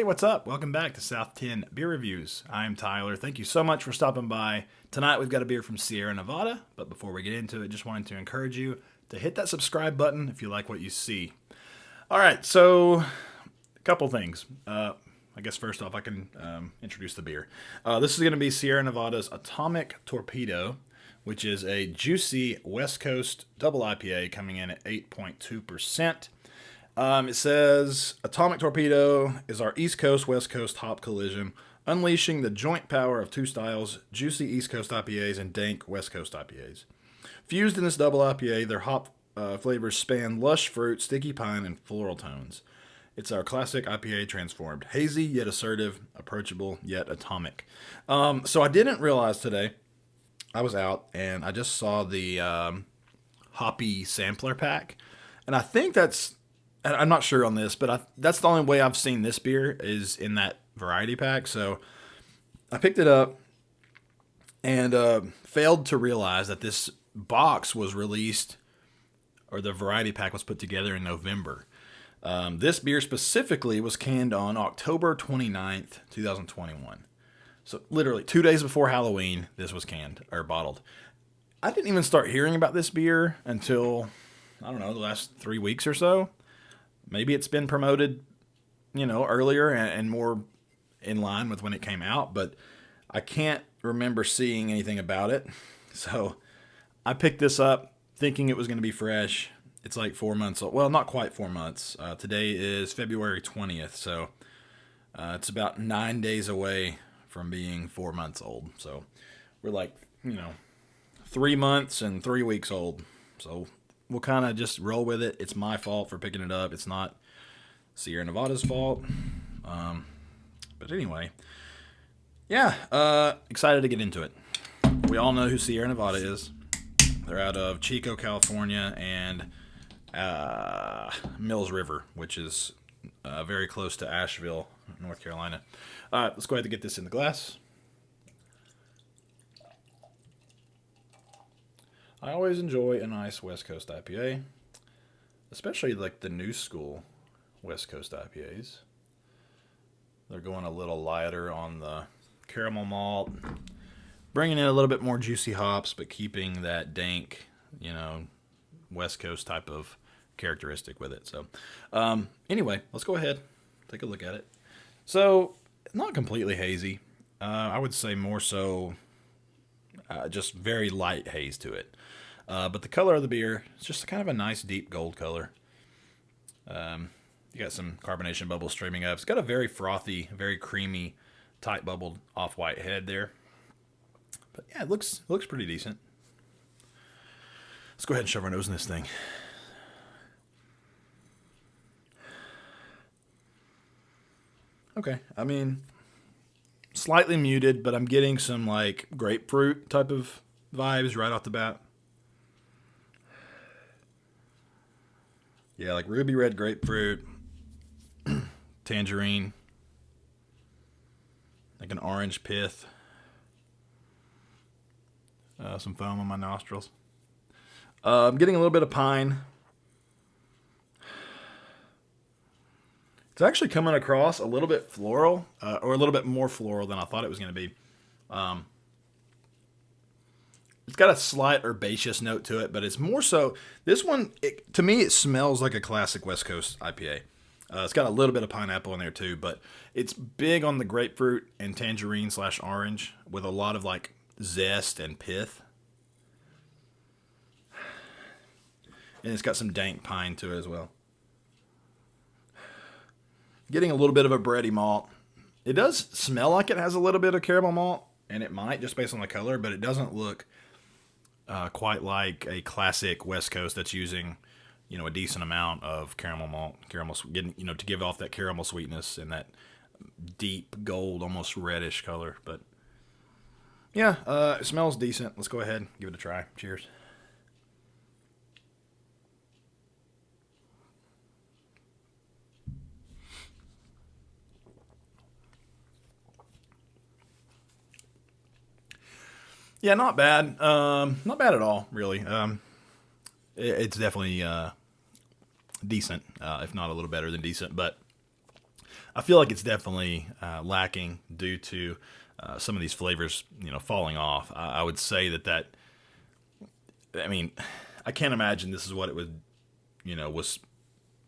Hey, what's up? Welcome back to South 10 Beer Reviews. I'm Tyler. Thank you so much for stopping by. Tonight we've got a beer from Sierra Nevada, but before we get into it, just wanted to encourage you to hit that subscribe button if you like what you see. All right, so a couple things. I guess first off, I can introduce the beer. This is going to be Sierra Nevada's Atomic Torpedo, which is a juicy West Coast double IPA coming in at 8.2%. It says, Atomic Torpedo is our East Coast-West Coast hop collision, unleashing the joint power of two styles, juicy East Coast IPAs and dank West Coast IPAs. Fused in this double IPA, their hop flavors span lush fruit, sticky pine, and floral tones. It's our classic IPA transformed. Hazy, yet assertive, approachable, yet atomic. So I didn't realize today, I was out, and I just saw the hoppy sampler pack, and I think I'm not sure on this, but that's the only way I've seen this beer is in that variety pack. So I picked it up and failed to realize that this box was released, or the variety pack was put together in November. This beer specifically was canned on October 29th, 2021. So literally 2 days before Halloween, this was canned or bottled. I didn't even start hearing about this beer until, I don't know, the last 3 weeks or so. Maybe it's been promoted, earlier and more in line with when it came out, but I can't remember seeing anything about it. So I picked this up thinking it was going to be fresh. It's like 4 months old. Well, not quite 4 months. Today is February 20th, so it's about 9 days away from being 4 months old. So we're like, 3 months and 3 weeks old. So we'll kind of just roll with it. It's my fault for picking it up. It's not Sierra Nevada's fault. But anyway, excited to get into it. We all know who Sierra Nevada is. They're out of Chico, California, and Mills River, which is very close to Asheville, North Carolina. All right, let's go ahead and get this in the glass. I always enjoy a nice West Coast IPA, especially like the new school West Coast IPAs. They're going a little lighter on the caramel malt, bringing in a little bit more juicy hops, but keeping that dank, West Coast type of characteristic with it. So anyway, let's go ahead, take a look at it. So not completely hazy. I would say more so just very light haze to it. But the color of the beer is just kind of a nice deep gold color. You got some carbonation bubbles streaming up. It's got a very frothy, very creamy, tight bubbled off-white head there. But yeah, it looks pretty decent. Let's go ahead and shove our nose in this thing. Okay, I mean, slightly muted, but I'm getting some like grapefruit type of vibes right off the bat. Yeah, like ruby red grapefruit, tangerine, like an orange pith, some foam on my nostrils. I'm getting a little bit of pine. It's actually coming across a little bit floral, or a little bit more floral than I thought it was going to be. It's got a slight herbaceous note to it, but it's more so, this one, to me, it smells like a classic West Coast IPA. It's got a little bit of pineapple in there too, but it's big on the grapefruit and tangerine / orange with a lot of like zest and pith. And it's got some dank pine to it as well. Getting a little bit of a bready malt. It does smell like it has a little bit of caramel malt, and it might just based on the color, but it doesn't look quite like a classic West Coast that's using, a decent amount of caramel malt, to give off that caramel sweetness and that deep gold, almost reddish color. But yeah, it smells decent. Let's go ahead and give it a try. Cheers. Yeah, not bad. Not bad at all, really. It's definitely decent, if not a little better than decent. But I feel like it's definitely lacking due to some of these flavors, falling off. I would say that. I mean, I can't imagine this is what it would, was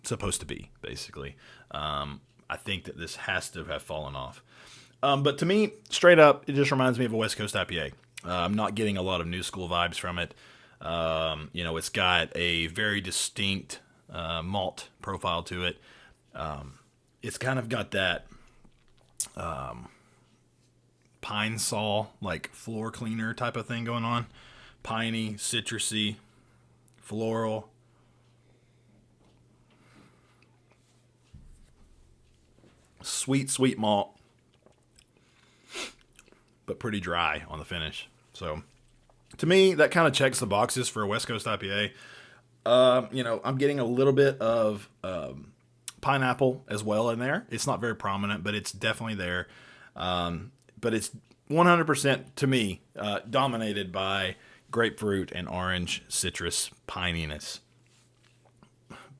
supposed to be. Basically, I think that this has to have fallen off. But to me, straight up, it just reminds me of a West Coast IPA. I'm not getting a lot of new school vibes from it. It's got a very distinct malt profile to it. It's kind of got that pine saw, like floor cleaner type of thing going on. Piney, citrusy, floral. Sweet malt, but pretty dry on the finish. So, to me, that kind of checks the boxes for a West Coast IPA. I'm getting a little bit of pineapple as well in there. It's not very prominent, but it's definitely there. But it's 100% to me dominated by grapefruit and orange citrus pininess.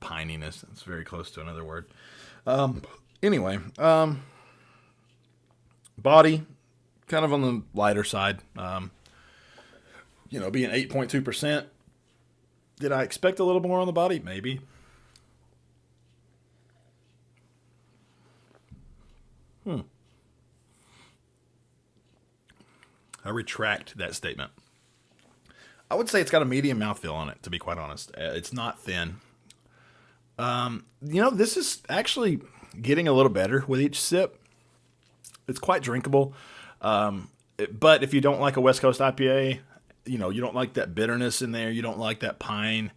Pininess. That's very close to another word. Anyway, body kind of on the lighter side. Being 8.2%. Did I expect a little more on the body? Maybe. I retract that statement. I would say it's got a medium mouthfeel on it, to be quite honest. It's not thin. This is actually getting a little better with each sip. It's quite drinkable. But if you don't like a West Coast IPA, you don't like that bitterness in there. You don't like that pine.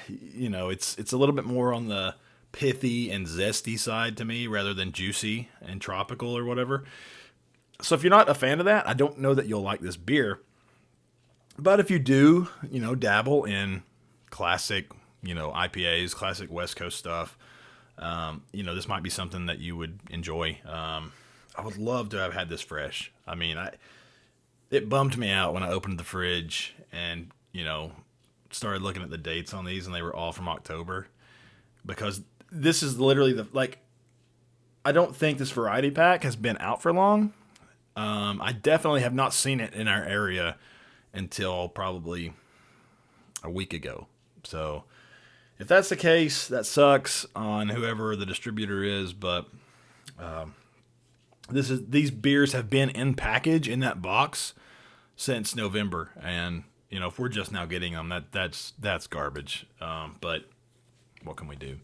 It's a little bit more on the pithy and zesty side to me rather than juicy and tropical or whatever. So if you're not a fan of that, I don't know that you'll like this beer. But if you do, dabble in classic, IPAs, classic West Coast stuff, this might be something that you would enjoy. I would love to have had this fresh. I mean, it bummed me out when I opened the fridge and, started looking at the dates on these and they were all from October, because this is literally I don't think this variety pack has been out for long. I definitely have not seen it in our area until probably a week ago. So if that's the case, that sucks on whoever the distributor is, but these beers have been in package in that box since November, and if we're just now getting them, that's garbage. But what can we do?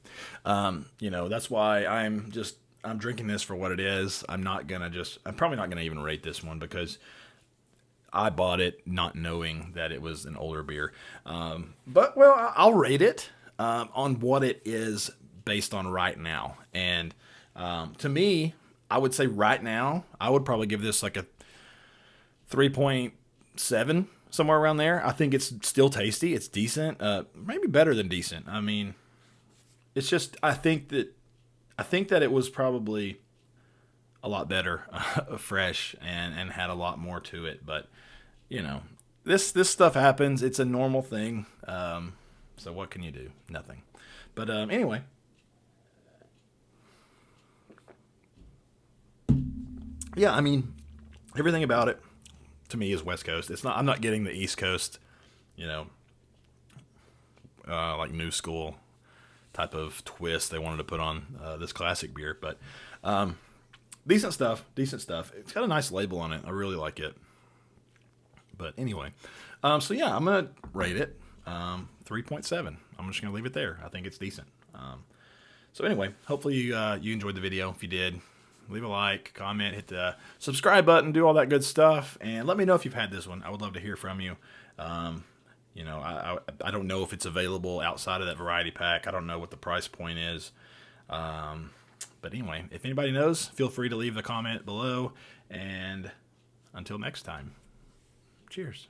That's why I'm drinking this for what it is. I'm probably not gonna even rate this one because I bought it not knowing that it was an older beer. But I'll rate it on what it is based on right now. And to me, I would say right now, I would probably give this like a 3.7, somewhere around there. I think it's still tasty. It's decent. Maybe better than decent. I mean, it's just, I think that it was probably a lot better fresh and had a lot more to it. But, this stuff happens. It's a normal thing. So what can you do? Nothing. But anyway. Yeah, I mean, everything about it to me is West Coast. I'm not getting the East Coast, like new school type of twist they wanted to put on this classic beer. But decent stuff. It's got a nice label on it. I really like it. But anyway, so yeah, I'm going to rate it 3.7. I'm just going to leave it there. I think it's decent. So anyway, hopefully you enjoyed the video. If you did, leave a like, comment, hit the subscribe button, do all that good stuff, and let me know if you've had this one. I would love to hear from you. I don't know if it's available outside of that variety pack. I don't know what the price point is. But anyway, if anybody knows, feel free to leave the comment below. And until next time, cheers.